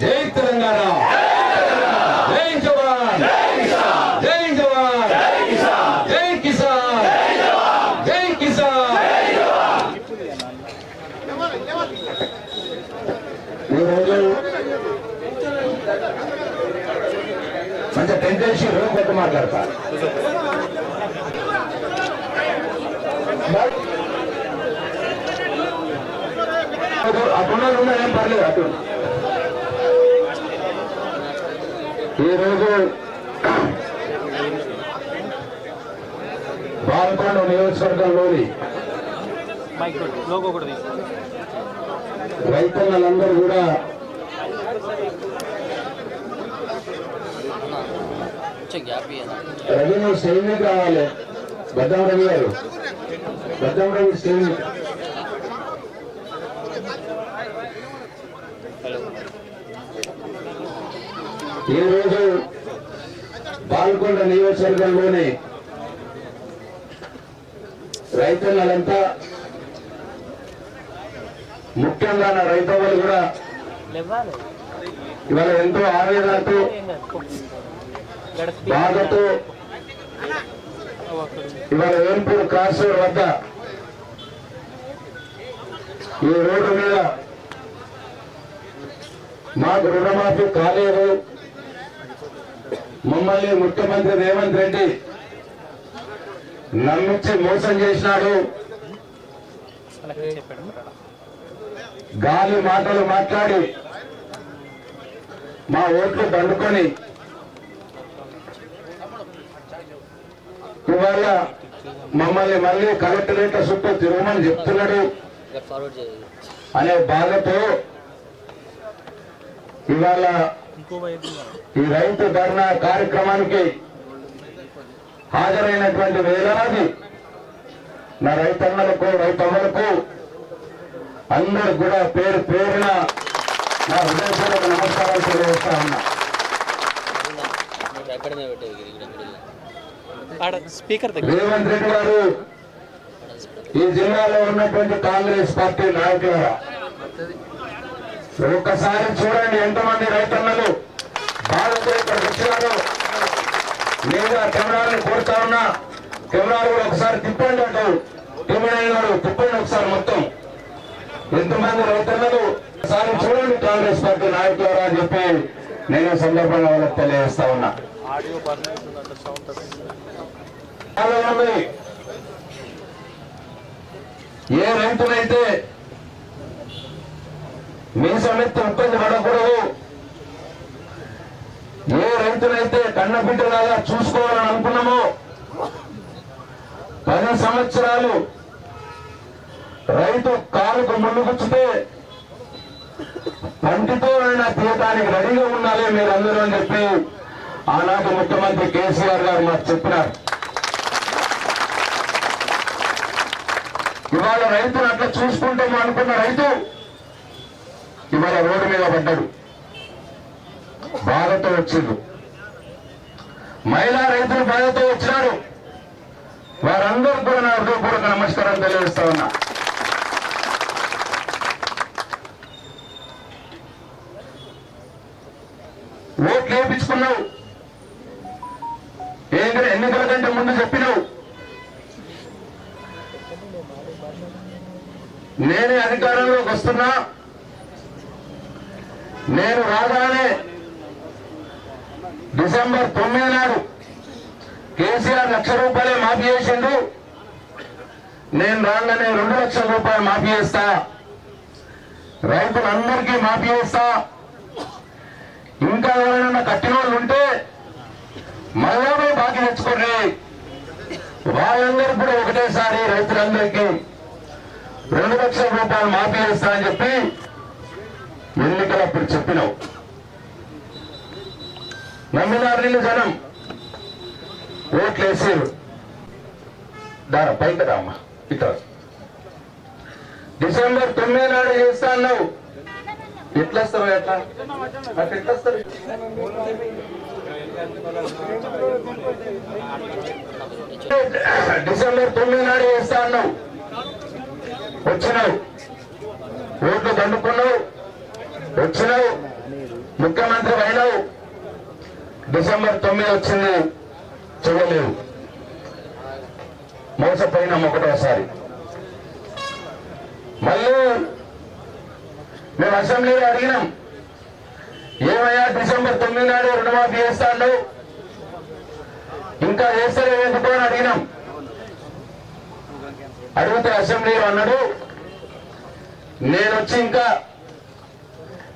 జై తెలంగాణ, జై జవాన్, జై జవాన్, జై కిసాన్, జై కిసాన్. ఈరోజు మంచి టెంటేసి కొత్త మాట్లాడతా అటున్నా ఏం పర్లేదు. అటు ఈరోజు బాల్కొండ నియోజకవర్గంలోని రైతన్నలందరూ కూడా రవి సైనిక్ రావాలి. బద్దం రవి గారు, బద్దం రవి సైనిక్. ఈరోజు బాల్కొండ నియోజకవర్గంలోని రైతన్నలంతా, ముఖ్యంగా నా రైతన్నలు కూడా ఇవాళ ఎంతో ఆవేదనతో బాధతో ఇవాళ వేల్పూర్ క్రాస్ రోడ్ వద్ద ఈ రోడ్డు మీద మాకు రుణమాఫీ కాలేదు, మమ్మల్ని ముఖ్యమంత్రి రేవంత్ రెడ్డి నమ్మించి మోసం చేసినాడు, గాలి మాటలు మాట్లాడి మా ఓట్లు దండుకొని ఇవాళ మమ్మల్ని మళ్ళీ కలెక్టరేట్ చుట్టూ తిరగమని చెప్తున్నాడు అనే బాధతో ఇవాళ ఈ రైతు ధర్నా కార్యక్రమానికి హాజరైనటువంటి వేలాది నా రైతన్నలకు, రైతమ్మలకు అందరికి కూడా పేరు పేరున నా హృదయపూర్వక నమస్కారాలు తెలియజేస్తా ఉన్నా. రేవంత్ రెడ్డి గారు ఈ జిల్లాలో ఉన్నటువంటి కాంగ్రెస్ పార్టీ నాయకులారా, ఒక్కసారి చూడండి ఎంతమంది రైతన్నలు బాధతో ఇక్కడికి వచ్చినారు. లేదా కెమెరాలను కోరుతా ఉన్నా, కెమెరాలు కూడా ఒకసారి తిప్పండి అంటారు. కెమెరా తిప్పండి ఒకసారి మొత్తం ఎంతమంది రైతన్నలు ఒకసారి చూడండి కాంగ్రెస్ పార్టీ నాయకులారా అని చెప్పి నేను సందర్భంగా వాళ్ళకి తెలియజేస్తా ఉన్నా. ఏ రైతునైతే మీసమెత్తి ఇబ్బంది పడకూడదు, ఏ రైతునైతే కన్నబిడ్డలాగా చూసుకోవాలని అనుకున్నామో 10 సంవత్సరాలు రైతు కాలుకు ముందుకొచ్చితే పంటితో అయినా తీయటానికి రెడీగా ఉండాలి మీరందరూ అని చెప్పి ఆనాటి ముఖ్యమంత్రి కేసీఆర్ గారు మాకు చెప్పినారు. ఇవాళ రైతులు అట్లా చూసుకుంటాము అనుకున్న రైతు ఇవాళ రోడ్డు మీద పడ్డాడు, బాధతో వచ్చిండు. మహిళా రైతులు బాధతో వచ్చినారు. వారందరూ కూడా నా హృదయపూర్వక నమస్కారం తెలియజేస్తా ఉన్నా. ఓట్లు వేయించుకున్నావు, ఎన్నికల కంటే ముందు చెప్పినావు నేనే అధికారంలోకి వస్తున్నా, నేను రాగానే డిసెంబర్ 9 నాడు కేసీఆర్ ₹1,00,000 మాఫీ చేసిండు, నేను రాగానే 2 లక్షల రూపాయలు మాఫీ చేస్తా, రైతులందరికీ మాఫీ చేస్తా, ఇంకా ఎవరైనా కట్టిన వాళ్ళు ఉంటే మళ్ళా బాకీ తెచ్చుకోండి, వాళ్ళందరూ కూడా ఒకటేసారి రైతులందరికీ 2 లక్షల రూపాయలు మాఫీ చేస్తా అని చెప్పి ఎన్నికలప్పుడు చెప్పినావు. నమ్మినారు నిన్ను జనం, ఓట్లు వేసారు. దాని పైకి రామ్మా ఇట్లా డిసెంబర్ 9 నాడు చేస్తా అన్నావు. ఎట్లా వస్తారు, ఎట్లా అట్లా ఎట్లా వస్తారు? డిసెంబర్ 9 నాడు చేస్తా అన్నావు, వచ్చినావు, ఓట్లు దండుకున్నావు, వచ్చినావు, ముఖ్యమంత్రి అయినావు, డిసెంబర్ 9 వచ్చింది, చేయలేవు. మోసపోయినాం ఒకటోసారి. మళ్ళీ మేము అసెంబ్లీలో అడిగినాం, ఏమయ్యా డిసెంబర్ 9 నాడు రుణమాఫీ చేస్తాడు, ఇంకా చేస్తారు ఎందుకు అని అడిగినాం. అడిగితే అసెంబ్లీలో అన్నాడు, నేను వచ్చి ఇంకా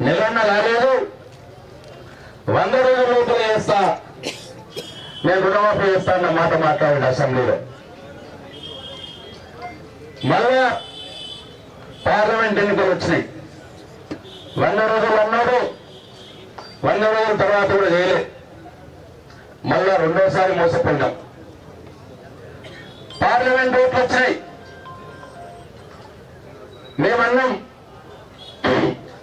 నెలన్న కాలేదు, 100 రోజుల లోపల చేస్తా, నేను రుణమాఫీ చేస్తానన్న మాట మాట్లాడాడు అసెంబ్లీలో. మళ్ళా పార్లమెంట్ ఎన్నికలు వచ్చినాయి, 100 రోజులు అన్నాడు, 100 రోజుల తర్వాత కూడా చేయలే. మళ్ళా రెండోసారి మోసపోయినాం. పార్లమెంట్ ఓట్లు వచ్చినాయి, మేమన్నాం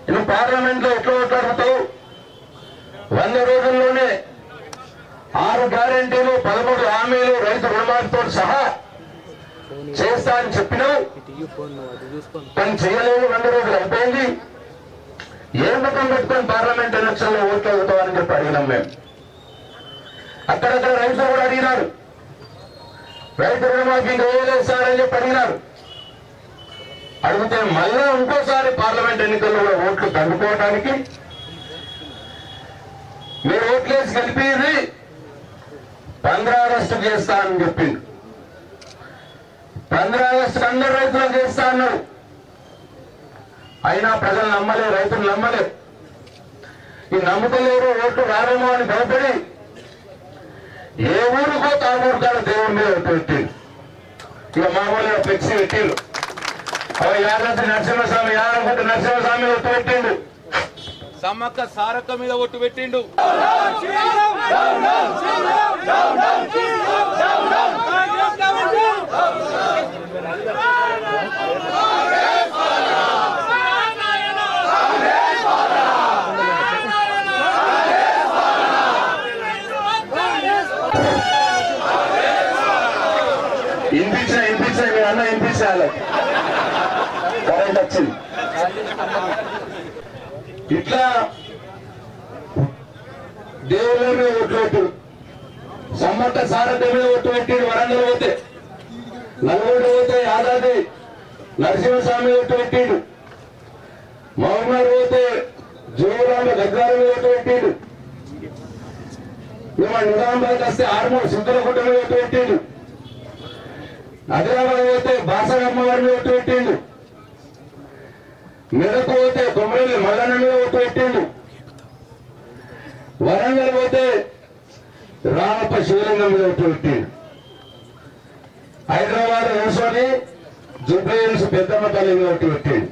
నువ్వు పార్లమెంట్ లో ఎట్లా ఓట్లాడుతావు, 100 రోజుల్లోనే 6 గ్యారెంటీలు 13 హామీలు రైతు రుణమాఫీతో సహా చేస్తా అని చెప్పినావు, కానీ చేయలేదు. 100 రోజులు అయిపోయింది, ఏం ముఖం పెట్టుకొని పార్లమెంట్ ఎలక్షన్ లో ఓట్లు అవుతామని చెప్పి అడిగినాం మేము. అక్కడక్కడ రైతులు కూడా అడిగినారు, రైతు రుణమాఫీ ఇంకా వేయలేదు సార్ అని చెప్పి అడిగినారు. అడిగితే మళ్ళా ఇంకోసారి పార్లమెంట్ ఎన్నికల్లో కూడా ఓట్లు దండుకోవడానికి మీరు ఓట్లేసి గెలిపేది 15 ఆగస్టుకు చేస్తా అని చెప్పింది. 15 ఆగస్టుకు అందరు రైతులకు చేస్తా అన్నారు. అయినా ప్రజలు నమ్మలేదు, రైతులు నమ్మలేదు. ఈ నమ్ముతలేరు, ఓట్లు రారేమో అని భయపడి ఏ ఊరికో తాగూరు కాడ దేవుడి మీద ఒట్టు పెట్టిండు. ఇక మామూలుగా ఫ్లెక్సీ పెట్టిండు, యాదాద్రి నరసింహస్వామి, యాదగిరి నరసింహస్వామి ఒట్టు పెట్టిండు, సమ్మక్క సారక్క మీద ఒట్టు పెట్టిండు. వినిపించిన మీ అన్న వినిపించాలి, కరెంట్ వచ్చింది. ఇట్లా దేవుళ్ళ మీద ఒట్టు పెట్టు, సమ్మక్క సారథ్య మీద ఒట్టు పెట్టిడు. వరంగల్ పోతే, నల్గొండ పోతే యాదాద్రి నరసింహస్వామి ఒట్టు పెట్టిండు, మహబూబ్నగర్ పోతే జోగురామ గద్వాల మీద ఒట్టు పెట్టిండు, మేము నిజామాబాద్ వస్తే ఆర్మూర్ సిద్ధులగుట్ట మీద ఒట్టు పెట్టిండు, ఆదిలాబాద్ పోతే బాసరమ్మవారి మీద ఒట్టు పెట్టిండు, మెదక్ పోతే కొమరల్లి మల్లన్న మీద ఒట్టు పెట్టిండు, వరంగల్ పోతే రామప్ప శివలింగం మీద ఒట్టు పెట్టిండు, హైదరాబాద్ కూర్చొని జుబ్లీహిల్స్ పెద్దమ్మ తల్లి మీద ఒట్టు పెట్టిండు.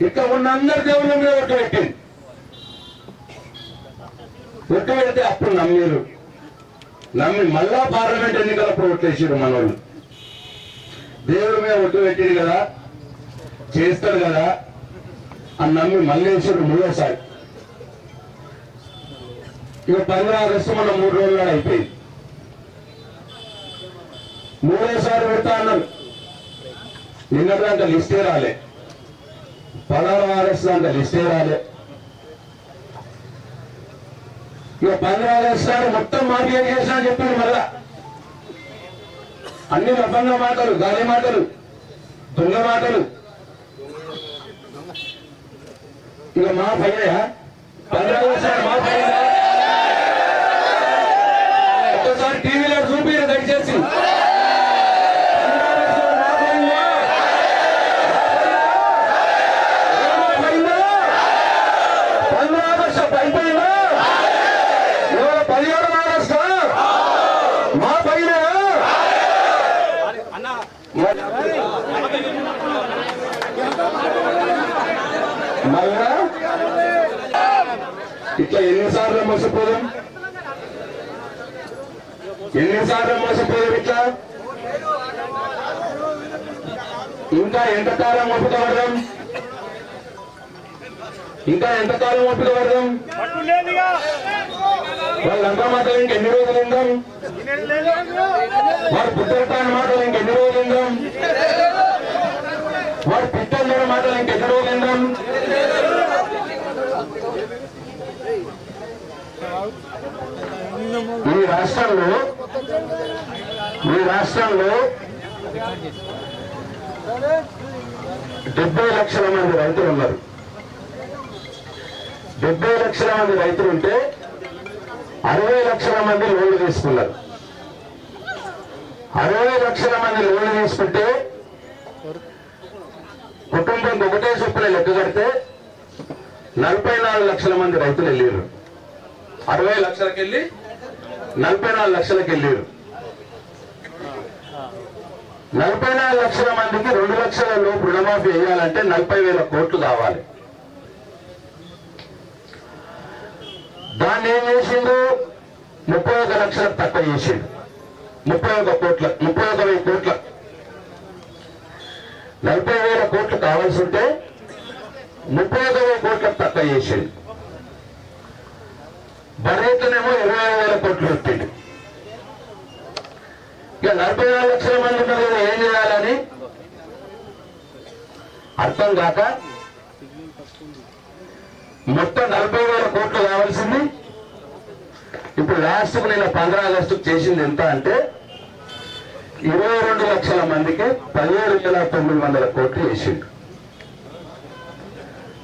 ఇక్కడ ఉన్న అందరి దేవుళ్ళ మీద ఒట్టు పెట్టిండు. ఒట్టు పెడితే అప్పుడు నమ్మి మళ్ళా పార్లమెంట్ ఎన్నికలప్పుడు ఓట్లేసారు మనోళ్ళు. దేవుడి మీద ఒట్టు పెట్టిండు కదా, చేస్తాడు కదా అని నమ్మి మళ్ళీ వేసాడు మూడోసారి. ఇక 15 ఆగస్టు మన 3 రోజుల నాడు అయిపోయింది. మూడోసారి పెడతా అన్నారు, నిన్నటిదాకా లిస్టే రాలే, 16 ఆగస్టు దాకా లిస్టే రాలే. ఇక 15 ఆగస్టు నాడు మొత్తం మాఫీ చేసినా చెప్పింది. మళ్ళా అన్ని లభంగా మాటలు, గాలి మాటలు, దొంగ మాటలు. ఇక మా పైన 15 ఆగస్టు మా పైన ఒక్కసారి టీవీలో చూపిరు దయచేసి. 15 ఆగస్టు అయిపోయిందా? ఇవాళ 17 ఆగస్టు మా పైన మళ్ళా ఇట్లా ఎన్నిసార్లు మోసపోదాం, ఎన్నిసార్లు మోసపోయారు ఇట్లా? ఇంకా ఎంతకాలం ఓపిక పడదాం, ఇంకా ఎంతకాలం ఓపిక పడదాం? వాళ్ళంతా మాటలు ఇంకెన్ని రోజులు ఉందాం? వాడు పుట్టటాన్ని మాటలు ఇంకెన్ని రోజులు ఉందాం? వాడు పిట్టల మాటలు ఇంకెన్ని రోజులు ఉందాం? రాష్ట్రంలో 70 లక్షల మంది రైతులు ఉన్నారు. 70 లక్షల మంది రైతులు ఉంటే 60 లక్షల మంది లోన్లు తీసుకున్నారు. 60 లక్షల మంది లోన్లు తీసుకుంటే కుటుంబం ఒకటే చొప్పున లెక్క కడితే 44 లక్షల మంది రైతులు వెళ్ళారు. 60 లక్షలకి వెళ్ళి 44 లక్షలకు వెళ్ళారు. 44 లక్షల మందికి 2 లక్షల లోపు రుణమాఫీ వేయాలంటే 40,000 కోట్లు కావాలి. దాన్ని ఏం చేసిండు? 31 లక్షలకు తక్కువ చేసిండు. 31 కోట్ల 31,000 కోట్ల 40,000 కోట్లు కావాల్సి ఉంటే 31,000 కోట్లకు తక్కువ చేసిండు. బడ్జెట్లోనేమో 25,000 కోట్లు పెట్టిండు. ఇక 44 లక్షల మంది ఉన్నారు కదా, ఏం చేయాలని అర్థం కాక మొత్తం 40,000 కోట్లు కావాల్సింది. ఇప్పుడు లాస్ట్కు నిన్న 15 ఆగస్టుకు చేసింది ఎంత అంటే 22 లక్షల మందికి 17,900 కోట్లు వేసిండు.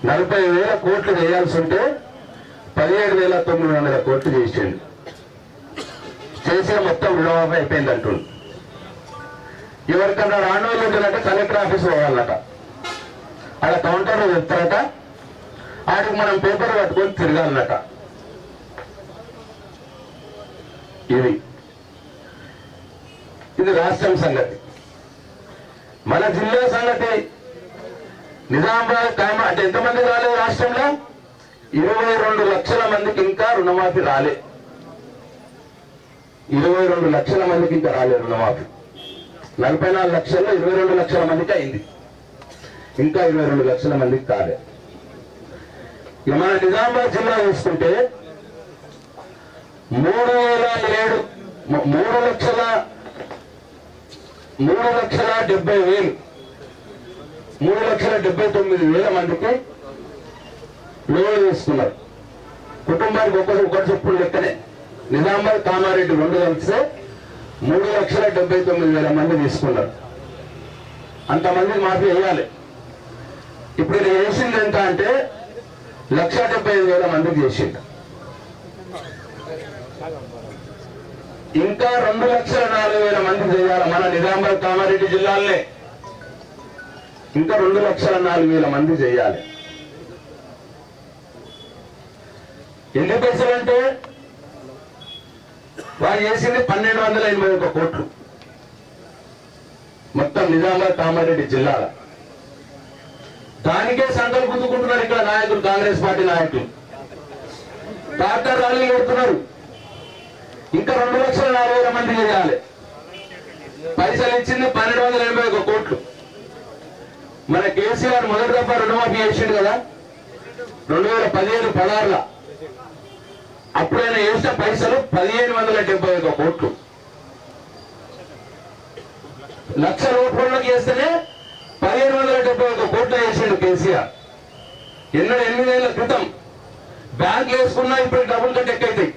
40,000 కోట్లు వేయాల్సి ఉంటే 17,900 కోట్లు చేసిండు. చేసిన మొత్తం రుణమాఫీ అయిపోయింది అంటుండు. ఎవరికన్నా రాని వాళ్ళు ఉంటున్నట్టు కలెక్టర్ ఆఫీస్ పోవాలన్నట. ఆడ కౌంటర్లో చెప్తారట, ఆడికి మనం పేపర్ పట్టుకొని తిరగాలన్నట. ఇది రాష్ట్రం సంగతి. మన జిల్లా సంగతి నిజామాబాద్ అంటే ఎంతమంది రాలేదు రాష్ట్రంలో? 22 లక్షల మందికి ఇంకా రుణమాఫీ రాలే. 22 లక్షల మందికి ఇంకా రాలేదు రుణమాఫీ. 44 లక్షల్లో 22 లక్షల మందికి అయింది, ఇంకా 22 లక్షల మందికి కాలే. ఇక మన నిజామాబాద్ జిల్లా చూసుకుంటే 3,70,000 మందికి లోన్లు తీసుకున్నారు. కుటుంబానికి ఒకటి చెప్పుడు లెక్కనే నిజామాబాద్ కామారెడ్డి 2 కలిస్తే 3,70,900 మంది తీసుకున్నారు. అంతమందికి మాఫీ వేయాలి. ఇప్పుడు నేను వేసింది ఎంత అంటే 1,75,000 మందికి చేసింది. ఇంకా 2,04,000 మంది చేయాలి మన నిజామాబాద్ కామారెడ్డి జిల్లాలనే. ఇంకా 2,04,000 మంది చేయాలి. ఎన్ని పైసలు అంటే వాళ్ళు చేసింది 1,281 కోట్లు మొత్తం నిజామాబాద్ కామారెడ్డి జిల్లాల. దానికే సంకలు గుద్దుకుంటున్నారు ఇక్కడ నాయకులు, కాంగ్రెస్ పార్టీ నాయకులు ట్రాక్టర్ ర్యాలీలు కొడుతున్నారు. ఇంకా 2,04,000 మంది చేయాలి. పైసలు ఇచ్చింది 1,281 కోట్లు. మన కేసీఆర్ మొదటి దఫా రుణమాఫీ చేసిండు కదా 2015-16లో. అప్పుడైనా వేసిన పైసలు 1,571 కోట్లు. 1,00,000 రూపాయలకు వేస్తేనే 1,571 కోట్లు వేసిండు కేసీఆర్. 8 ఏళ్ల క్రితం బ్యాంక్ వేసుకున్నా ఇప్పుడు డబ్బులు కంటే ఎక్కువైతాయి.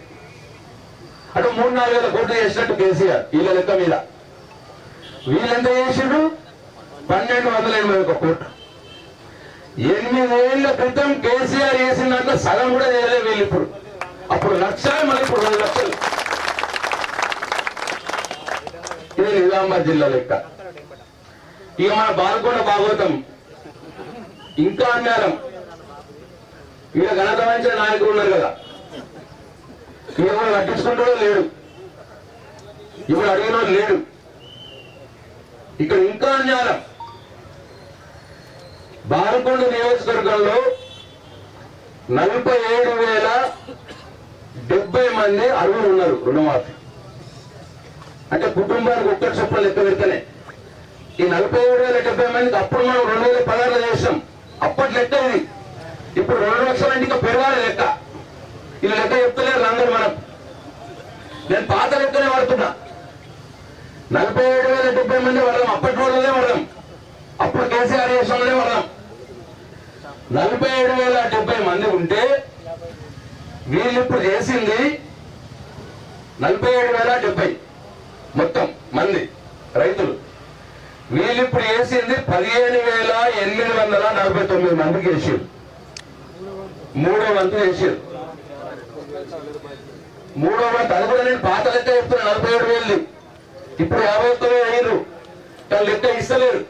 అటు 3-4 వేల కోట్లు చేసినట్టు కేసీఆర్ వీళ్ళ లెక్క మీద. వీళ్ళెంత చేసిండు? 1,281 కోట్లు. 8 ఏళ్ల క్రితం కేసీఆర్ చేసిన దాంట్లో సగం కూడా చేయలేదు వీళ్ళు. ఇప్పుడు అప్పుడు 1,00,000, మళ్ళీ ఇప్పుడు 2 లక్షలు. ఇది నిజామాబాద్ జిల్లా లెక్క. ఇక మన బాల్కొండ భాగవతం ఇంకా అన్యాయం. ఇక ఘనతమైన నాయకులు ఉన్నారు కదా, ఎవరు పట్టించుకుంటాడో లేడు, ఎవరు అడిగినో లేడు. ఇక్కడ ఇంకా అన్యాయం. బాల్కొండ నియోజకవర్గంలో 47,070 మంది అర్హులు ఉన్నారు రుణమాఫీ. అంటే కుటుంబానికి ఒక్కటి చొప్పున లెక్క పెడితేనే ఈ 47,070 మందికి అప్పుడు మనం 2016లో చేసాం. అప్పటి లెక్క ఇది. ఇప్పుడు 2 లక్షల ఇంకా పెరగాలి లెక్క. ఇది లెక్క చెప్తలేరు అందరూ. మనం నేను పాత లెక్కనే వాడుతున్నా. 47,070 మంది పడదాం. అప్పటి రోజులనే పడదాం. అప్పుడు కేసీఆర్ చేసినోళ్ళనే పడదాం. 47,070 మంది ఉంటే వీళ్ళు ఇప్పుడు చేసింది 47,070 మొత్తం మంది రైతులు. వీళ్ళు ఇప్పుడు వేసింది 15,849 మందికి వేసారు. 3వ వంతు వేసారు. 3వ వంతు అది కూడా నేను పాత లెక్క చెప్తున్నా. 47,000 ఇప్పుడు 51,000 అయ్యారు. కానీ లెక్క ఇస్తలేరు.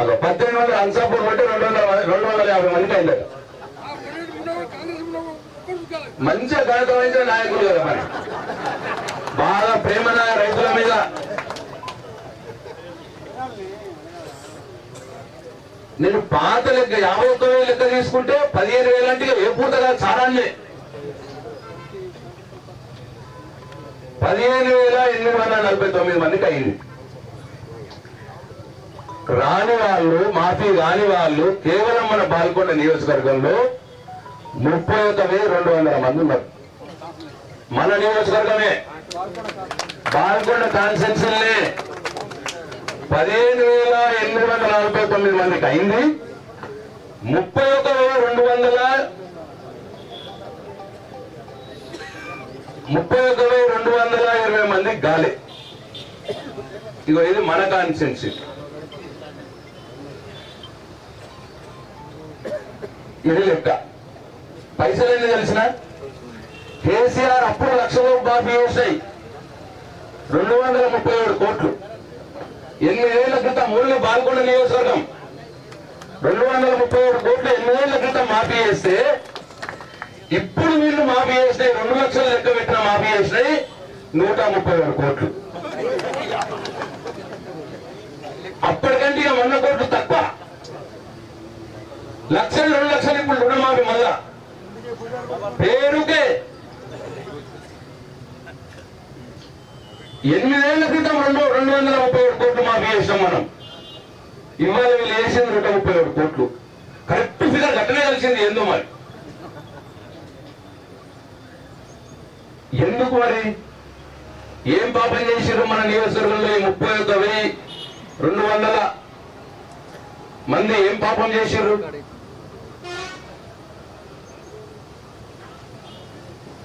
అలా 1800 అన్సాపూర్ బట్టి 250 మందికి అయిందట. మంచిగా గణిత వహించిన నాయకులు కదా మరి. బాగా ప్రేమ రైతుల మీద. నేను పాత లెక్క 51,000 లెక్క తీసుకుంటే 15,000 అంటే ఏ పూట కాదు, చాలానే. 15,849 మందికి అయింది. రాని వాళ్ళు, మాఫీ కాని వాళ్ళు కేవలం మన బాల్కొండ నియోజకవర్గంలో 31,200 మంది ఉన్నారు. మన నియోజకవర్గమే బాల్కొండ కాన్స్టిట్యున్సీలే 15,849 మందికి అయింది. 31,220 మందికి గాలి. ఇగో ఇది మన కాన్స్టిట్యున్సీ. ఇది లెక్క. పైసలు ఎన్ని తెలిసిన? కేసీఆర్ అప్పుడు 1,00,000 మాఫీ చేసాయి. 237 కోట్లు. 8 ఏళ్ల క్రితం మూడు బాల్కొండ నియోజకవర్గం 237 కోట్లు 8 ఏళ్ల క్రితం మాఫీ చేస్తే, ఇప్పుడు వీళ్ళు మాఫీ చేసినాయి 2 లక్షలు లెక్క పెట్టిన మాఫీ చేసినాయి 137 కోట్లు. అప్పటికంటే ఇక 100 కోట్లు తక్కువ. 1,00,000 2 లక్షలు ఇప్పుడు రుణమాఫీ మళ్ళా పేరుకే. 8 ఏళ్ల క్రితం 237 కోట్లు మాఫీ చేసాం మనం. ఇవాళ వీళ్ళు వేసింది 137 కోట్లు. కరెక్ట్ ఫిగర్ గట్టనే కలిసింది. ఎందుకు మరి? ఎందుకు మరి? ఏం పాపం చేసారు మన నియోజకవర్గంలో? 31,200 మంది ఏం పాపం చేశారు?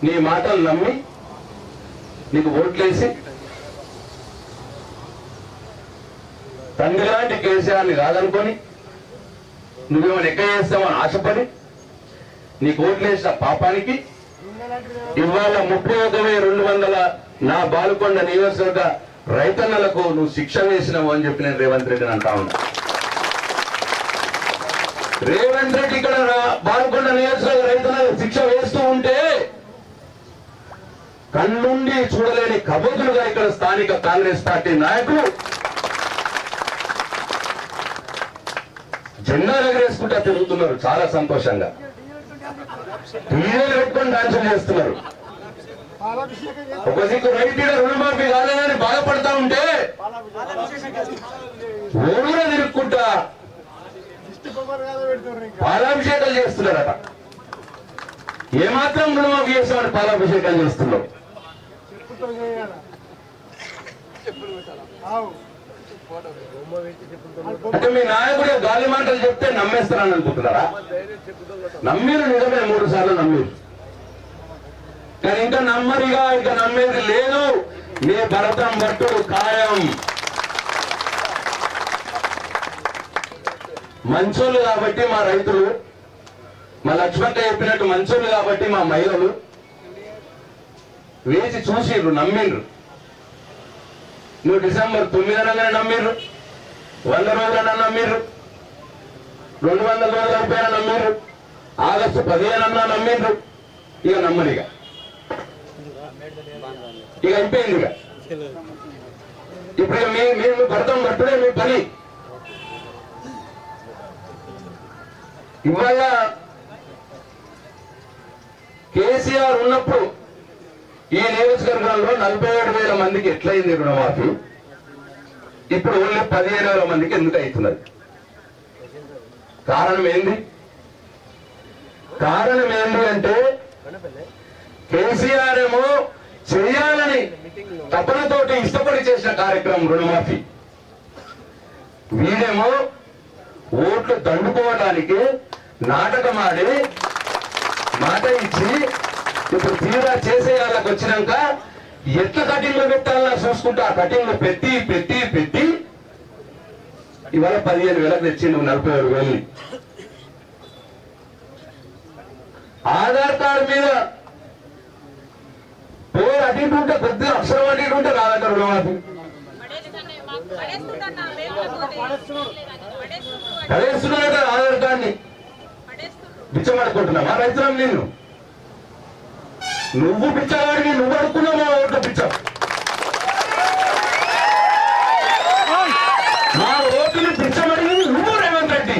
నీ మాటలు నమ్మి నీకు ఓట్లేసి తండ్రి లాంటి కేసీఆర్ని కాదనుకొని నువ్వేమైనా ఎక్క చేస్తావని ఆశపడి నీకు ఓట్లేసిన పాపానికి ఇవాళ 31,200 నా బాల్కొండ నియోజకవర్గ రైతన్నలకు నువ్వు శిక్ష వేసినావు అని చెప్పి నేను రేవంత్ రెడ్డిని అంటా ఉన్నా. రేవంత్ రెడ్డి ఇక్కడ బాల్కొండ నియోజకవర్గ రైతన్నలకు శిక్ష వేస్తూ ఉంటే కళ్ళుండి చూడలేని కబోతులుగా ఇక్కడ స్థానిక కాంగ్రెస్ పార్టీ నాయకులు జెండాలు ఎగరేసుకుంటా తిరుగుతున్నారు. చాలా సంతోషంగా టీవీలు పెట్టుకొని డాన్సులు చేస్తున్నారు. ఒక దిక్కు రైతు రుణమాఫీ కాలేదని బాధపడతా ఉంటే ఊళ్ళో తిరుక్కుంటా పాలాభిషేకాలు చేస్తున్నారట. ఏమాత్రం రుణమాఫీ చేస్తామని పాలాభిషేకాలు చేస్తున్నారు. అంటే మీ నాయకుడు గాలి మాటలు చెప్తే నమ్మేస్తారని అనుకుంటున్నారా? నమ్మిరు, నిజమే 3 సార్లు నమ్మిరు. కానీ ఇంకా నమ్మరిగా, ఇంకా నమ్మేది లేదు. మీ భరతం భట్టుడు ఖాయం. మంచోళ్ళు కాబట్టి మా రైతులు, మా లక్ష్మక్క చెప్పినట్టు మంచోళ్ళు కాబట్టి మా మహిళలు వేచి చూసిర్రు, నమ్మిండ్రు. నువ్వు డిసెంబర్ 9 అనగానే నమ్మిర్రు, 100 రోజులన్నా నమ్మిర్రు, 200 రోజులు అయిపోయినా నమ్మిర్రు, ఆగస్టు 15 అన్నా నమ్మిండ్రు. ఇక నమ్మరిగా, ఇక అయిపోయింది. ఇక ఇప్పుడు మేము భరతం పట్టుడే మీ పని. ఇవాళ కేసీఆర్ ఉన్నప్పుడు ఈ నియోజకవర్గంలో 47,000 మందికి ఎట్లయింది రుణమాఫీ? ఇప్పుడు ఓన్లీ 15,000 మందికి ఎందుకు అవుతున్నది? కారణం ఏంది? కారణం ఏంటి అంటే కేసీఆర్ ఏమో చేయాలని తపనతోటి ఇష్టపడి చేసిన కార్యక్రమం రుణమాఫీ. వీడేమో ఓట్లు దండుకోవడానికి నాటకమాడి మాట ఇచ్చి ఇప్పుడు తీరా చేసే వాళ్ళకి వచ్చినాక ఎట్లా కటింగ్లు పెట్టాలన్నా చూసుకుంటా ఆ కటింగ్లు పెట్టి పెట్టి పెట్టి ఇవాళ 15,000 తెచ్చిండు 47,000. ఆధార్ కార్డు మీద పేరు అటు ఇటు ఉంటే కొద్దిగా అక్షరం అటు ఇటు ఉంటే రాదంటారు రుణమాఫీ. పడేస్తున్నాడట ఆధార్ కార్డుని. బిచ్చమడుకుంటున్నావా రైతులం నిన్ను? నువ్వు పిచ్చవాడిని నువ్వు అడుక్కున్నావు మా ఓట్ల పిచ్చ. మా ఓటుని పిచ్చమడిగింది నువ్వు రేవంత్ రెడ్డి.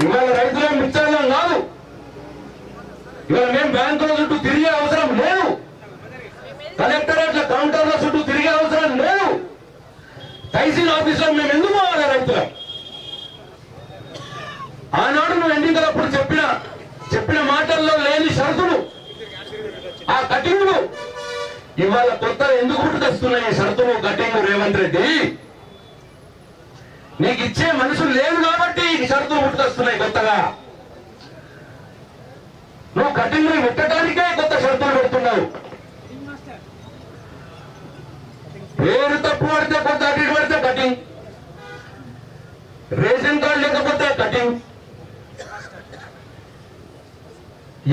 ఇవాళ రైతులం పిచ్చలం కాదు. ఇవాళ మేము బ్యాంకుల చుట్టూ తిరిగే అవసరం లేదు. కలెక్టరేట్ల కౌంటర్ల చుట్టూ తిరిగే అవసరం లేదు. తహసీల్ ఆఫీసులో మేము ఎందుకు పోవాలి రైతులం? ఆనాడు నువ్వు ఎన్నికలప్పుడు చెప్పిన మాటల్లో లేని షరతులు, ఆ కటింగ్లు ఇవాళ కొత్త ఎందుకు పుట్టుకొస్తున్నాయి? ఈ షరతులు కటింగ్ రేవంత్ రెడ్డి నీకు ఇచ్చే మనుషులు లేదు కాబట్టి ఈ షరతులు పుట్టుకొస్తున్నాయి కొత్తగా. నువ్వు కటింగ్లు పెట్టడానికే కొత్త షరతులు పెడుతున్నావు. పేరు తప్పు పడితే కొత్త అటు ఇటు పడితే కటింగ్, రేషన్ కార్డు లేకపోతే కటింగ్,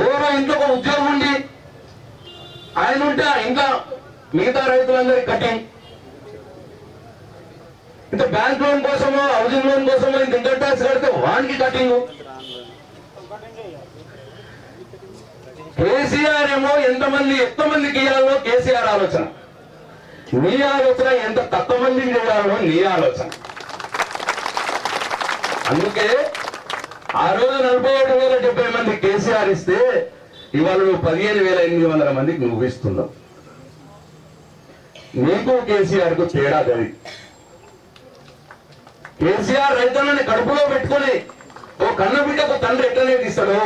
ఎవరో ఇంట్లో ఒక ఉద్యోగం ఉండి ఆయన ఉంటే ఇంకా మిగతా రైతులందరికీ కటింగ్. ఇంత బ్యాంక్ లోన్ కోసమో హౌసింగ్ లోన్ కోసమో ఇంత ఇన్కమ్ ట్యాక్స్ కడితే వానికి కటింగ్. కేసీఆర్ ఏమో ఎంతమందికి ఇవ్వాలో కేసీఆర్ ఆలోచన, నీ ఆలోచన ఎంత తక్కువ మందికి చేయాలో నీ ఆలోచన. అందుకే ఆ రోజు 47,070 మంది కేసీఆర్ ఇస్తే ఇవాళ నువ్వు 15,800 మందికి నువ్వు ఇస్తున్నావు. నీకు కేసీఆర్ కు తేడా గది. కేసీఆర్ రైతులని కడుపులో పెట్టుకుని ఓ కన్న బిడ్డకు తండ్రి ఎట్లనే తీస్తాడు?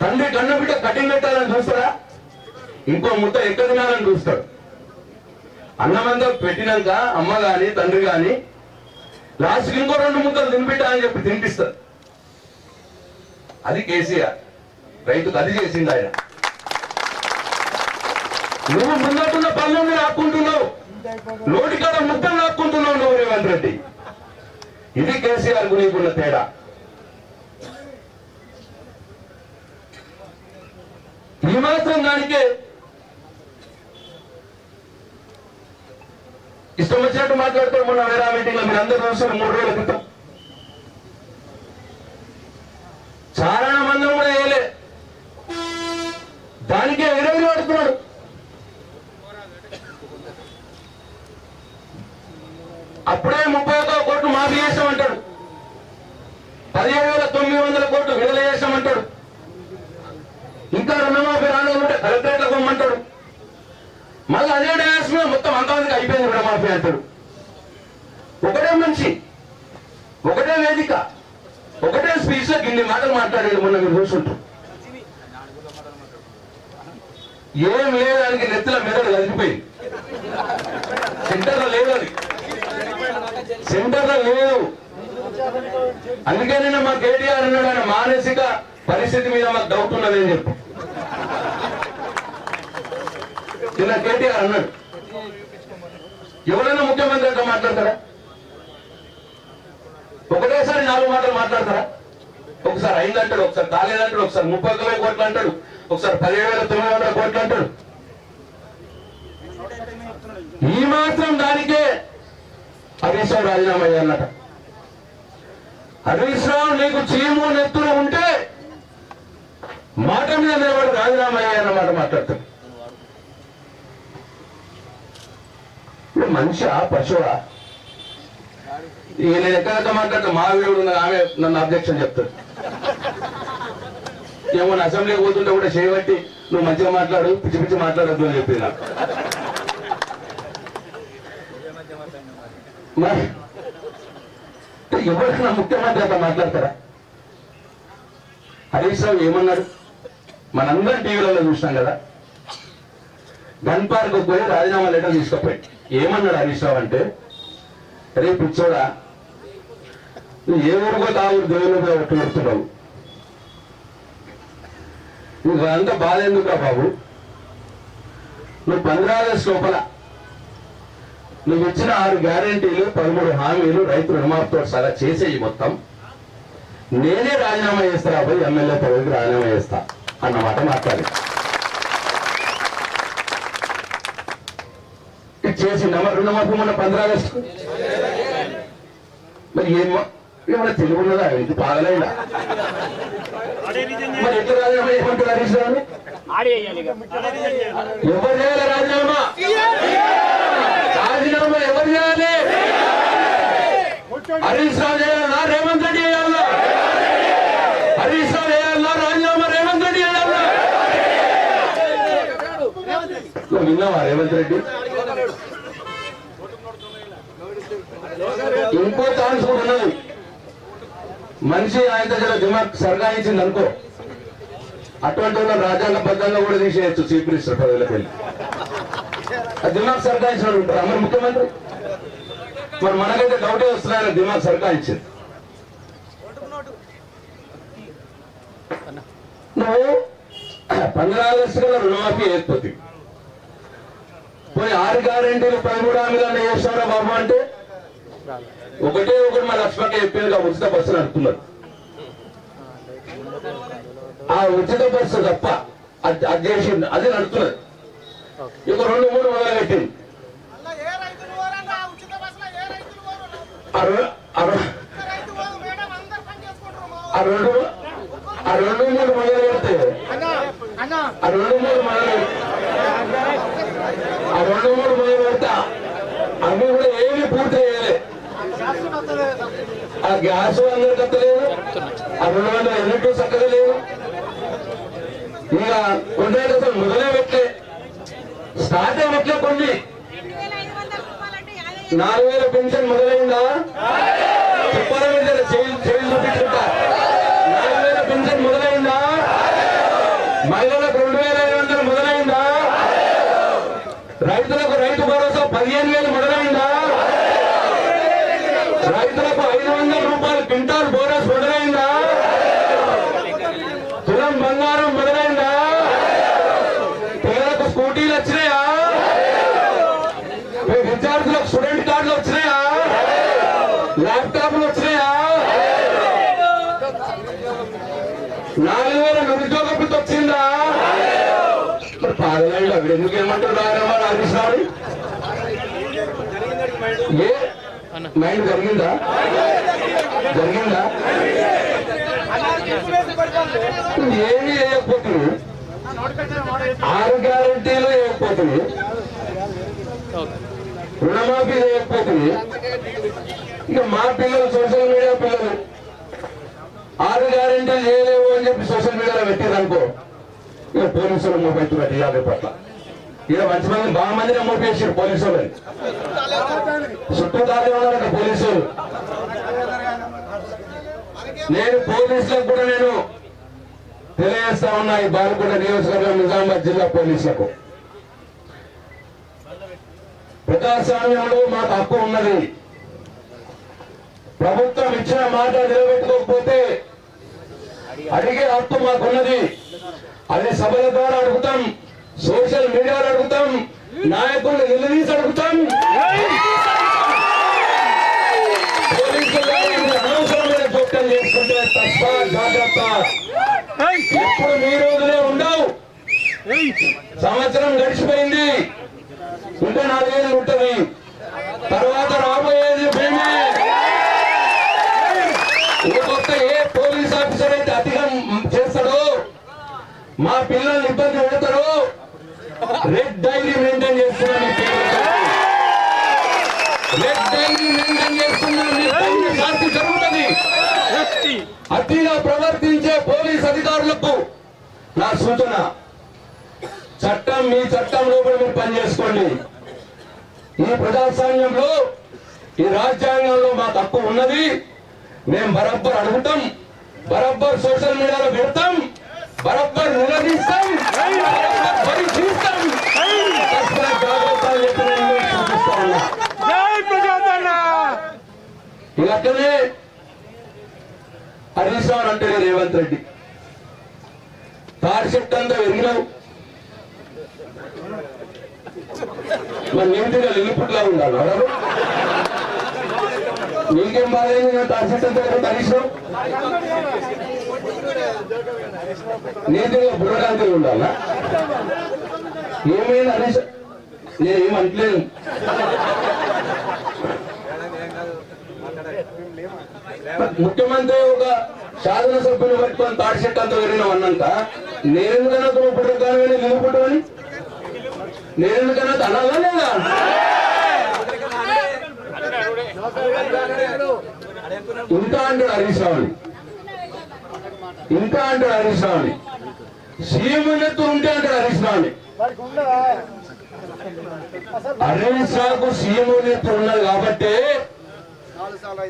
తండ్రి కన్న బిడ్డ కటింగ్ పెట్టాలని చూస్తాడా? ఇంకో ముద్ద ఎక్కడ తినాలని చూస్తాడు. అన్నమంతా పెట్టినాక అమ్మ గాని తండ్రి గాని లాస్ట్కి ఇంకో 2 ముద్దలు తినిపిట్టా అని చెప్పి తినిపిస్తారు. అది కేసీఆర్. రైతుకు అది చేసింది ఆయన. నువ్వు ముందటున్న పనులు ఆక్కుంటున్నావు, నోటికాడ ముద్దలు ఆక్కుంటున్నావు నువ్వు రేవంత్ రెడ్డి. ఇది కేసీఆర్ కు నీకున్న తేడా. ఈ మాత్రం దానికే ఇష్టం వచ్చినట్టు మాట్లాడుతారు. మొన్న వేరే మీటింగ్ లో మీరు అందరూ చూసారు 3 రోజుల క్రితం. చారణ మందం కూడా వేయలే, దానికే విరోధులు పడుతున్నాడు. అప్పుడే 31 కోట్లు మాఫీ చేస్తామంటాడు, 17,900 కోట్లు విడుదల చేస్తామంటాడు. ఇంకా రుణమాఫీ రానుంటే కలెక్టరేట్లకు పోమంటాడు. మళ్ళీ అదే డయాస్ మీద మొత్తం అంతమందికి అయిపోయింది రుణమాఫీ అంటాడు. ఒకటే మనిషి, ఒకటే వేదిక, ఒకటే స్పీచ్ లో ఇన్ని మాటలు మాట్లాడాడు. మొన్న మీరు చూసుంటారు. ఏం లేదు, దానికి నెత్తిల మెదడు కలిసిపోయింది. సెంటర్లో లేదు, అది సెంటర్లో లేదు. అందుకే నిన్న మా కేటీఆర్ అన్నాడు, ఆయన మానసిక పరిస్థితి మీద మాకు డౌట్ ఉన్నది అని చెప్పి నిన్న కేటీఆర్ అన్నాడు. ఎవరైనా ముఖ్యమంత్రి అట్లా మాట్లాడతారా? ఒకటేసారి 4 మాటలు మాట్లాడతారా? ఒకసారి అయిందంటాడు, ఒకసారి కాలేదంటాడు, ఒకసారి 31,000 కోట్లు అంటాడు, ఒకసారి 17,900 కోట్లు అంటాడు. ఈ మాత్రం దానికే హరీష్ రావు రాజీనామా అయ్యాలన్నట. హరీష్ రావు నీకు చీము నెత్తులు ఉంటే మాట మీద నిలబడి రాజీనామా అయ్యారన్నమాట మాట్లాడతాడు. మనిషా పశువా? నేను ఎక్కడెక్కడ మాట్లాడితే మా వీడు ఆమె నన్ను అధ్యక్షుని చెప్తాడు. ఏమో అసెంబ్లీకి పోతుంటే కూడా చేయబట్టి నువ్వు మంచిగా మాట్లాడు, పిచ్చి పిచ్చి మాట్లాడద్దు అని చెప్పింది నాకు. మరి ఎవరికైనా ముఖ్యమంత్రి అట్లా మాట్లాడతారా? హరీష్ రావు ఏమన్నాడు? మనందరం టీవీలలో చూసినాం కదా. గన్ పార్క్ పోయి రాజీనామా లెటర్ తీసుకుపోయి ఏమన్నాడు హరీష్ రావు అంటే, రేపు పిచ్చోడా నువ్వు ఏ ఊరుకో తాగుడు దేవుని మీద ఒట్టు పెడుతున్నావు. నువ్వు అంత బాధ ఎందుకురా బాబు? నువ్వు 15 ఆగస్టు లోపల నువ్వు ఇచ్చిన 6 గ్యారెంటీలు 13 హామీలు రైతు రుణమాఫీతో సగా చేసేయి మొత్తం. నేనే రాజీనామా చేస్తా రాబోయే ఎమ్మెల్యే పదవికి రాజీనామా చేస్తా అన్నమాట మాట్లాడి చేసిందా మరి రుణమాఫీ మొన్న 15 ఆగస్టు? మరి ఏమన్నా తెలుగు ఉన్నదా? ఇది పాగలేదా? మరి ఎట్లా రాజీనామా చేయమంటారు హరీష్ రావుని? ఎవరు చేయాలి రాజీనామా? రాజీనామా ఎవరు చేయాలి? హరీష్ రావు చేయాలన్నా రేవంత్ రెడ్డి చేయాలన్నా? హరీష్ రావు చేయాలన్నా రాజీనామా రేవంత్ రెడ్డి చేయాలన్నా? విన్నావా రేవంత్ రెడ్డి? ఇంకో ఛాన్స్ కూడా ఉన్నది. మనిషి ఆయన దగ్గర దిమాగ్ సర్గాయించింది అనుకో, అటువంటి వాళ్ళని రాజ్యాంగబద్ధంగా కూడా తీసేయచ్చు చీఫ్ మినిస్టర్ పదవిలోకి వెళ్ళి. ఆ దిమాగ్ సర్గాయించిన వాళ్ళు ఉంటారు అమరు ముఖ్యమంత్రి. మరి మనకైతే డౌటే వస్తున్నాయని దిమాగ్ సర్గాయించింది. నువ్వు 15 ఆగస్టు కల్లా రుణమాఫీ చేయకపోతే పోయి 6 గ్యారెంటీలు 13 హామీలు చేస్తారా బాబు అంటే ఒకటి మా లక్ష్మణ్ చెప్పింది ఉచిత బస్సు నడుపుతున్నారు. ఆ ఉచిత బస్సు తప్ప అది చేసింది, అది నడుపుతున్నది. ఇక 2-3 మొదలుపెట్టింది. ఆ 2-3 మొదలు పెడితే అవి కూడా ఏమీ పూర్తి చేయాలి. ఆ గ్యాస్ అందరికి అత్తలేదు, ఆ 200 యూనిట్లు చక్కగా లేవు. ఇక కొన్ని అసలు మొదలే పెట్టలే, స్టార్ట్ అయ్యట్లే. కొన్ని 4000 పెన్షన్ మొదలైందా? చెప్పాల మీద చేయి చూపించుకుంటా. 4000 పెన్షన్ మొదలైందా? మహిళలకు 2500 మొదలైందా? రైతులకు రైతు భరోసా 15,000 మొదలైందా? రైతులకు 500 రూపాయలు క్వింటాల్ బోనస్ మొదలైందా? తులం బంగారం మొదలైందా? పిల్లలకు స్కూటీలు వచ్చినాయా? విద్యార్థులకు స్టూడెంట్ కార్డులు వచ్చినాయా? ల్యాప్టాప్లు వచ్చినాయా? 4000 నిరుద్యోగ వృత్తి వచ్చిందా? మరి పాదలైళ్ళు అవి ఎందుకు ఏమంటారు రాయనమ్మా హరీష్ రావు? ఏ మైండ్ జరిగిందా? ఏమీ వేయకపోతుంది, 6 గ్యారెంటీలు వేయకపోతుంది, రుణమాఫీ వేయకపోతుంది. ఇక మా పిల్లలు సోషల్ మీడియా పిల్లలు 6 గ్యారెంటీలు చేయలేవు అని చెప్పి సోషల్ మీడియాలో పెట్టారనుకో, ఇక పోలీసులు మోపెట్టు టీఆర్పీ పట్ల. ఇక మంచి మంది బాగా మందిని మోపేసారు పోలీసులు, చుట్టూ తాగే ఉన్నారట పోలీసులు. నేను పోలీసులకు కూడా తెలియజేస్తా ఉన్నా, ఈ బాలకొండ నియోజకవర్గం నిజామాబాద్ జిల్లా పోలీసులకు, ప్రజాస్వామ్యంలో మాకు హక్కు ఉన్నది. ప్రభుత్వం ఇచ్చిన మాట నిలబెట్టుకోకపోతే అడిగే హక్కు మాకున్నది. అది సభల ద్వారా అడుగుతాం, సోషల్ మీడియాలో అడుగుతాం, నాయకులను నిలదీసి అడుగుతాం. పోలీసులు అనవసరమైన జోక్యం చేసుకుంటే తప్ప జాగ్రత్త. ఎప్పుడు మీ రోజులే ఉండవు. సంవత్సరం గడిచిపోయింది, ఇంకా 4 ఏళ్ళు ఉంటుంది. తర్వాత రాబోయేది మేమే. ఇంకొక ఏ పోలీస్ ఆఫీసర్ అయితే అతిగా చేస్తాడో, మా పిల్లల్ని ఇబ్బంది పెడతారో, రెడ్ డైరీ మెయింటైన్ చేస్తున్నాను. రెడ్ డైరీ మెయింటైన్ చేస్తున్నాను, శాంతి జరుగుతుంది. అతిగా ప్రవర్తించే పోలీస్ అధికారులకు నా సూచన, చట్టం మీ చట్టం లోపల మీరు పనిచేసుకోండి. ఈ ప్రజాస్వామ్యంలో, ఈ రాజ్యాంగంలో మాకు హక్కు ఉన్నది. మేము బరబ్బర్ అడుగుతాం, బరబ్బర్ సోషల్ మీడియాలో పెడతాం, బరబ్బర్ నిలదీస్తాం, పరిశీలిస్తాం. ఇక అట్లనే హరీష్ రావు అంటే రేవంత్ రెడ్డి తాడి చెట్టు అంతా వెరిగినావు, మరి నీటిగా లిల్లిపుట్లా ఉండాలి ఎవరు నీకేం బాధైంది తాడి చెట్టు అంతా వెరిగి హరీష్ రావు నీతిగా బుర్రకాంతిగా ఉండాలా ఏమైనా హరీష్ నేనేం అంటలేదు ముఖ్యమంత్రి ఒక శాసనసభ్యులు పట్టుకొని తాడి చెట్టు అంతా వెళ్ళినాం అన్నాక నేనెందుకన్నా పుట్టు కానీ నిన్ను పుట్టమని నేనెందుకన్నా అనాలా లేదా? ఇంకా అంటాడు హరీష్ రావుని, ఇంకా అంటాడు హరీష్ రావుని, సీఎం ఉన్నట్టు ఉంటే అంటాడు హరీష్ రావుని. హరీష్ రావుకు సీఎం ఉన్నట్టు ఉన్నది కాబట్టి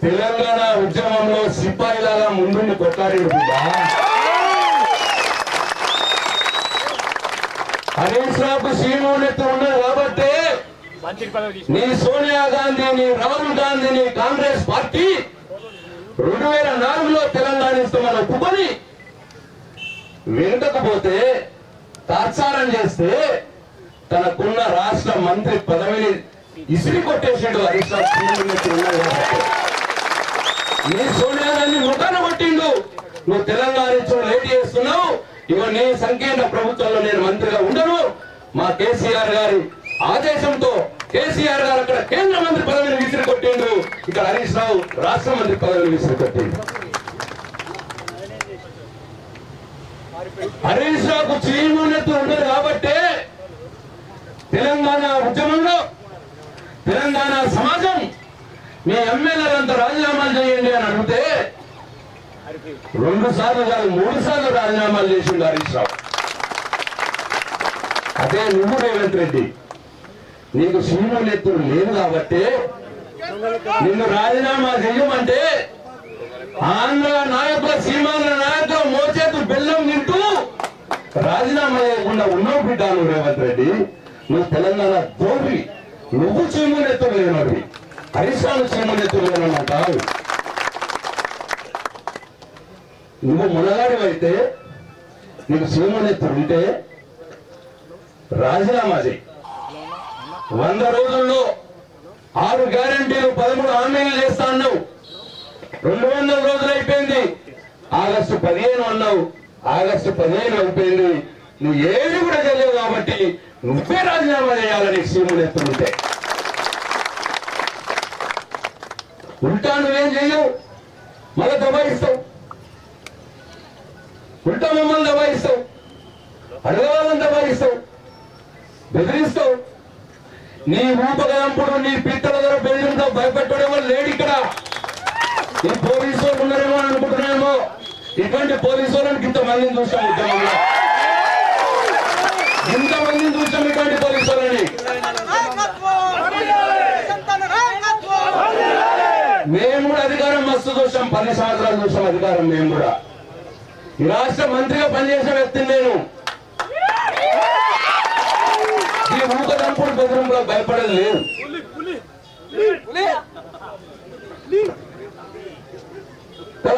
తెలంగాణ ఉద్యమంలో సిపాయిలాగా ముందుండి కొట్లాడాడు బిడ్డ. హరీష్ రావుకు సీఎం ఉన్నట్టు ఉన్నది కాబట్టి నీ సోనియా గాంధీ, నీ రాహుల్ గాంధీ, నీ కాంగ్రెస్ పార్టీ 2004లో తెలంగాణ ఇస్తామని ఒప్పుకొని వెనుకపోతే తాత్సారం చేస్తే తనకున్న రాష్ట్ర మంత్రి పదవిని ఇసిరి కొట్టేసిండు హరీష్ రావు. నీ సోనియా గాంధీ ముఖాన కొట్టిండు. నువ్వు తెలంగాణ ఇచ్చిన లేట్ చేస్తున్నావు, ఇగో నీ సంకీర్ణ ప్రభుత్వంలో నేను మంత్రిగా ఉండను. మా కేసీఆర్ గారి ఆదేశంతో కేసీఆర్ గారు అక్కడ కేంద్ర మంత్రి పదవిని విసిరి కొట్టిండు, ఇక్కడ హరీష్ రావు రాష్ట్ర మంత్రి పదవిని విసిరి కొట్టిండు. హరీష్ రావుకు చీమునెత్తు ఉండదు కాబట్టి తెలంగాణ ఉద్యమంలో తెలంగాణ సమాజం మీ ఎమ్మెల్యేలంతా రాజీనామాలు చేయండి అని అడిగితే 2 సార్లు కాదు 3 సార్లు రాజీనామాలు చేసిండు హరీష్ రావు. అదే నువ్వు రేవంత్ రెడ్డి, నీకు సీమునెత్తుడు లేదు కాబట్టి నిన్ను రాజీనామా చేయమంటే ఆంధ్ర నాయకుల సీమాంధ్ర నాయకుల మోచేతు బెల్లం తింటూ రాజీనామా చేయకుండా ఉన్నావు బిడ్డ. నువ్వు రేవంత్ రెడ్డి, నువ్వు తెలంగాణ దోపి, నువ్వు చీమునెత్తుడు లేనవి, హరీష్ రావు చీమునెత్తుడు లేనన్నా కాదు. నువ్వు మునగాడివైతే నీకు చీమునెత్తుడు ఉంటే రాజీనామా చేయి. 100 రోజుల్లో 6 గ్యారంటీలు 13 హామీలు చేస్తా అన్నావు. 200 రోజులు అయిపోయింది. ఆగస్టు 15 అన్నావు, ఆగస్టు 15 అయిపోయింది. నువ్వు ఏది కూడా చేయలేవు కాబట్టి నువ్వే రాజీనామా చేయాలని సీమునెత్తుంటే ఉల్టా నువ్వేం చెయ్యవు, మళ్ళా దబాయిస్తావు, ఉల్టా మమ్మల్ని దబాయిస్తావు, అడగవాళ్ళని దబాయిస్తావు, బెదిరిస్తావు. నీ ఊపగలంపుడు నీ పిట్టల ధర బెదిరింతో భయపెట్టడేమో లేడు ఇక్కడ. ఈ పోలీసు వాళ్ళు ఉన్నారేమో అని అనుకుంటున్నామో, ఇటువంటి పోలీసు వాళ్ళని ఇంతమందిని చూసాం ఉద్యమంలో, ఇంతమందిని చూసాం ఇటువంటి పోలీసు వాళ్ళని. మేము కూడా అధికారం మస్తు చూసాం, 10 సంవత్సరాలు చూసాం అధికారం. మేము కూడా ఈ రాష్ట్ర మంత్రిగా పనిచేసిన వ్యక్తిని నేను. ఈ ఊకదంపుడు బెదిరింపులో భయపడేది లేదు.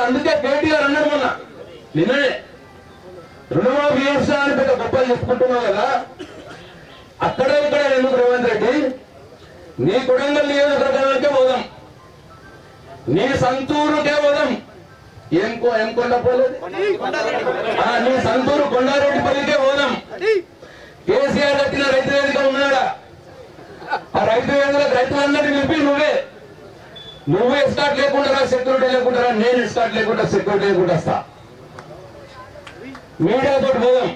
అందుకే కేటీఆర్ అన్నాడు మొన్న నిన్ననే, రుణమాఫీ చేస్తా అని పెద్ద గొప్పలు చెప్పుకుంటున్నావు కదా, అక్కడే ఇక్కడ ఎందుకు రేవంత్ రెడ్డి, నీ కొడంగల్ నియోజకవర్గానికే పోదాం, నీ సంతూరుకే పోదాం. ఏం కొండ పోలేదు, నీ సంతూరు కొండారెడ్డిపల్లికే పోదాం. కేసీఆర్ కట్టిన రైతు వేదిక ఉన్నాడా, ఆ రైతు వేదికలకు రైతులందరినీ నింపి నువ్వు ఎస్కాట్ లేకుండా సెక్యూరిటీ లేకుండా, నేను ఎస్కాట్ లేకుండా సెక్యూరిటీ లేకుండా వస్తా. మీడియాతో పోదాం,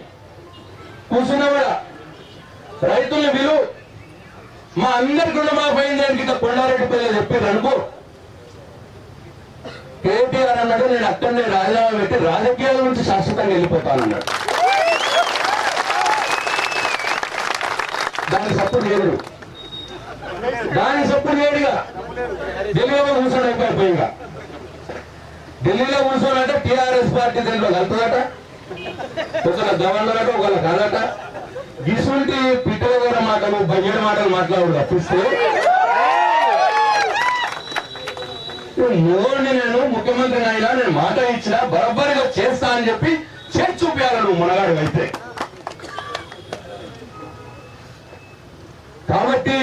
కూర్చున్నా కూడా రైతుల్ని విలువ, మా అందరికి రుణమాఫీ అయిందని కింద కొండారెడ్డిపల్లి చెప్పారు అనుకో. కేటీఆర్ అన్నాడు, నేను అక్కడనే రాజీనామా పెట్టి రాజకీయాల నుంచి శాశ్వతంగా వెళ్ళిపోతానన్నాడు. దానికి సపోర్ట్ చేయడు, దానికి సపోర్ట్ చేయడుగా. ఢిల్లీలో కూర్చొని అయిపోయిగా, ఢిల్లీలో కూర్చోనంటే టీఆర్ఎస్ పార్టీ దీంట్లో కలుపుదట, ఒకళ్ళ గవర్నర్ అట, ఒకళ్ళ కాదట. గిసుంటి పిట్టల మాటలు బయ్యడి మాటలు మాట్లాడు తప్పిస్తే మొదటి నేను ముఖ్యమంత్రి అయినా నేను మాట ఇచ్చిన బరబ్బరిగా చేస్తా అని చెప్పి చేసి చూపించాలి నువ్వు మునగాడు అయితే. కాబట్టి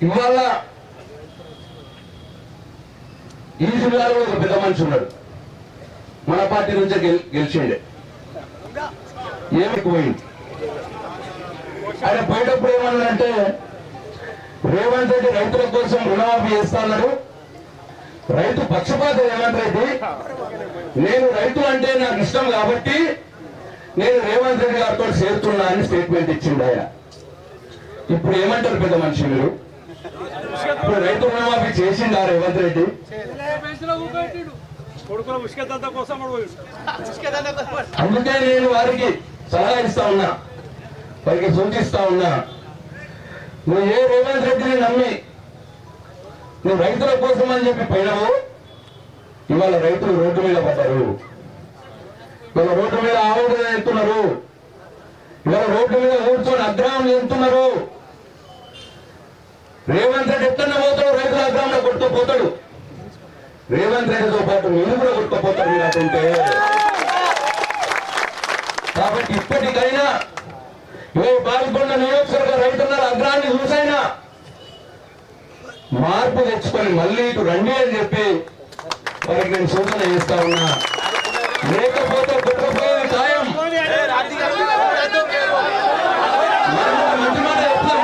ఇవాళ ఈ జిల్లాలో ఒక పెద్ద మనిషి ఉన్నాడు, మన పార్టీ నుంచే గెలిచిండే. ఏమి పోయింది ఆయన పోయేటప్పుడు ఏమన్నాడంటే రేవంత్ రెడ్డి రైతుల కోసం రుణమాఫీ చేస్తాన్నారు, రైతు పక్షపాతం రేవంత్ రెడ్డి, నేను రైతు అంటే నాకు ఇష్టం కాబట్టి నేను రేవంత్ రెడ్డి గారితో చేరుతున్నా అని స్టేట్మెంట్ ఇచ్చిండు ఆయన. ఇప్పుడు ఏమంటారు పెద్ద మనిషి మీరు? ఇప్పుడు రైతు రుణమాఫీ చేసిండా రేవంత్ రెడ్డి? అందుకే నేను వారికి సలహా ఇస్తా ఉన్నా, వారికి సూచిస్తా ఉన్నా, నువ్వు ఏ రేవంత్ రెడ్డిని నమ్మి నువ్వు రైతుల కోసం అని చెప్పి పోయినావు, ఇవాళ రైతులు రోడ్డు మీద పడ్డారు, ఇవాళ రోడ్డు మీద ఆవులు ఎత్తున్నారు, ఇవాళ రోడ్డు మీద కూర్చొని అగ్రహం చేస్తున్నారు. రేవంత్ రెడ్డి ఎక్కడనే పోతాడు, రైతుల అగ్రహంలో కొట్టుకుపోతాడు. రేవంత్ రెడ్డితో పాటు మీరు కూడా కొట్టుకుపోతారు మీరంటే. కాబట్టి ఇప్పటికైనా ఏ బాల్కొండ నియోజకవర్గ రైతున్న అగ్రాన్ని చూసైనా మార్పు తెచ్చుకొని మళ్ళీ ఇటు రండి అని చెప్పి వారికి నేను సూచన చేస్తా ఉన్నా. లేకపోతే కొట్టుకుపోయేది ఖాయం. మంచి మాట చెప్తాం, మంచి మాట చెప్తాం.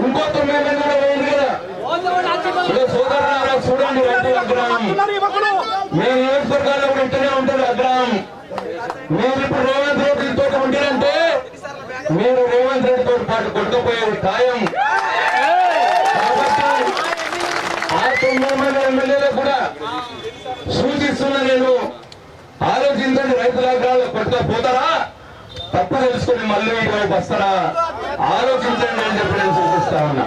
ఇంకో 9 మంది సోదరులారా చూడండి, రైతు అగ్రహం మీ నియోజకవర్గాల్లో కూడా ఇంటనే ఉంటుంది అగ్రహం. మీరు ఇప్పుడు రేవంత్ రెడ్డితో ఉండారంటే మీరు రేవంత్ రెడ్డితో పాటు కొట్టుకుపోయేది ఖాయం. కాబట్టి ఆ 9 మంది ఎమ్మెల్యేలకు కూడా సూచిస్తున్నా నేను, ఆలోచించండి, రైతుల అగ్రహాలు కొట్టుకుపోతారా, తప్పు తెలుసుకుని మళ్ళీ ఇటువైపు వస్తారా, ఆలోచించండి అని చెప్పి నేను సూచిస్తా ఉన్నా.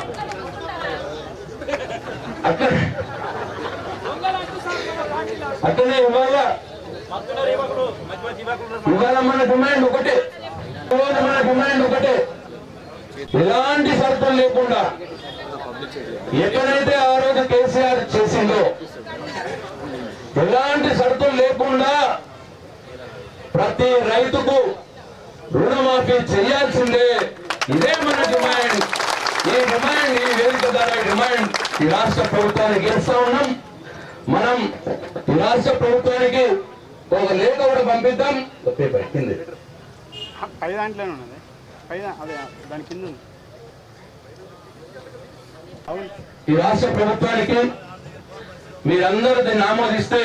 అట్లనే ఇవాళ మన డిమాండ్ ఒకటే, మన డిమాండ్ ఒకటే, ఎలాంటి షరతులు లేకుండా ఎక్కడైతే ఆ రోజు కేసీఆర్ చేసిందో ఎలాంటి షరతులు లేకుండా ప్రతి రైతుకు రుణమాఫీ చేయాల్సిందే. ఇదే మన డిమాండ్. ఈ డిమాండ్, ఈ వేదిక ద్వారా ఈ డిమాండ్ ఈ రాష్ట్ర ప్రభుత్వానికి ఇస్తా ఉన్నాం. మనం ఈ రాష్ట్ర ప్రభుత్వానికి ఒక లేఖ కూడా పంపిద్దాం. ఈ రాష్ట్ర ప్రభుత్వానికి మీరందరూ దీన్ని ఆమోదిస్తే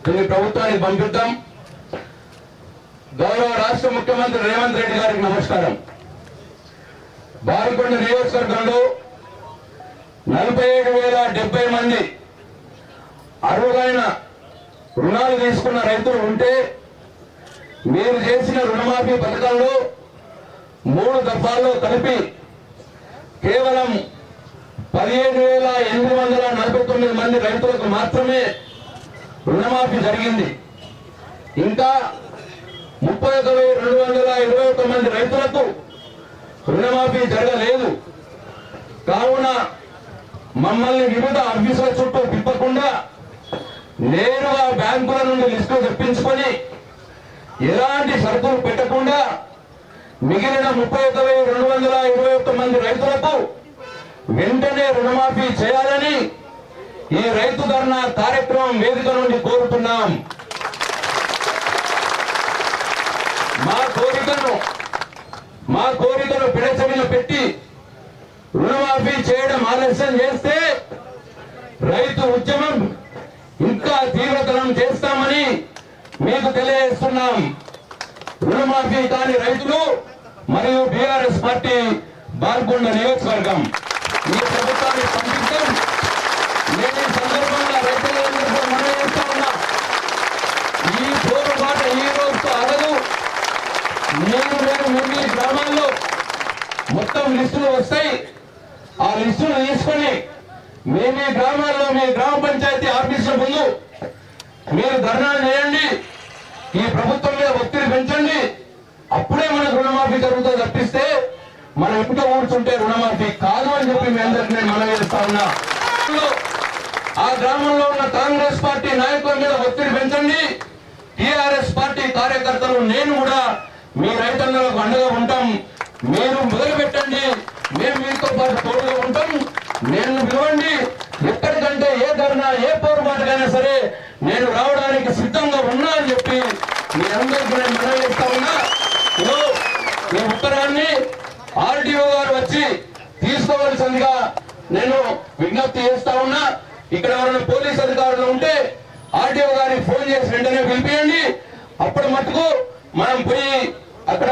దీన్ని ప్రభుత్వానికి పంపిద్దాం. గౌరవ రాష్ట్ర ముఖ్యమంత్రి రేవంత్ రెడ్డి గారికి నమస్కారం. బాల్కొండ నియోజకవర్గంలో 47,070 మంది అర్హులైన రుణాలు తీసుకున్న రైతులు ఉంటే మీరు చేసిన రుణమాఫీ పథకంలో 3 దఫాల్లో కలిపి కేవలం 17,849 మంది రైతులకు మాత్రమే రుణమాఫీ జరిగింది. ఇంకా 31,221 మంది రైతులకు రుణమాఫీ జరగలేదు. కావున మమ్మల్ని వివిధ ఆఫీసుల చుట్టూ తిప్పకుండా నేరుగా బ్యాంకుల నుండి లిస్టు తెప్పించుకొని ఎలాంటి షరతులు పెట్టకుండా మిగిలిన 31,221 మంది రైతులకు వెంటనే రుణమాఫీ చేయాలని ఈ రైతు ధర్నా కార్యక్రమం వేదిక నుండి కోరుతున్నాం. మా కోరికను పిడచెవిన పెట్టి రుణమాఫీ చేయడం ఆలస్యం చేస్తే రైతు ఉద్యమం ఇంకా తీవ్రతరం చేస్తామని మీకు తెలియజేస్తున్నాం. రుణమాఫీ కాని రైతులు మరియు బీఆర్ఎస్ పార్టీ బాల్కొండ నియోజకవర్గం ఈ ప్రభుత్వాన్ని పంపిస్తాం. నేను ఈ సందర్భంగా రైతులందరికీ మనం చేస్తా ప్రభుత్వం లిస్టులు వస్తాయి. ఆ లిస్టులు తీసుకొని మీ గ్రామాల్లో మీ గ్రామ పంచాయతీ ఆఫీసుల ముందు మీరు ధర్నాలు చేయండి. ఈ ప్రభుత్వం మీద ఒత్తిడి పెంచండి. అప్పుడే మనకు రుణమాఫీ జరుగుతుంది. తప్పిస్తే మనం ఇంట్లో కూర్చుంటే రుణమాఫీ కాదు అని చెప్పి మీ అందరికీ నేను మనవి చేస్తా ఉన్నా. ఆ గ్రామంలో ఉన్న కాంగ్రెస్ పార్టీ నాయకుల మీద ఒత్తిడి పెంచండి. టిఆర్ఎస్ పార్టీ కార్యకర్తలు నేను కూడా మీ రైతన్నలకు అండగా ఉంటాం. మీరు మొదలు పెట్టండి, మేము మీతో పాటు తోడుగా ఉంటాం. నేను పిలవండి, ఎక్కడికంటే ఏ ధర్నా ఏ పోరుబాటుకైనా సరే నేను రావడానికి సిద్ధంగా ఉన్నా అని చెప్పి మీ అందరికీ నేను మనవి చేస్తా ఉన్నా. ఈ ఉత్తరాన్ని ఆర్డీఓ గారు వచ్చి తీసుకోవలసిందిగా నేను విజ్ఞప్తి చేస్తా ఉన్నా. ఇక్కడ ఎవరైనా పోలీస్ అధికారులు ఉంటే ఆర్డీఓ గారికి ఫోన్ చేసి వెంటనే పిలిపియండి. అప్పటి మటుకు మనం పోయి అక్కడ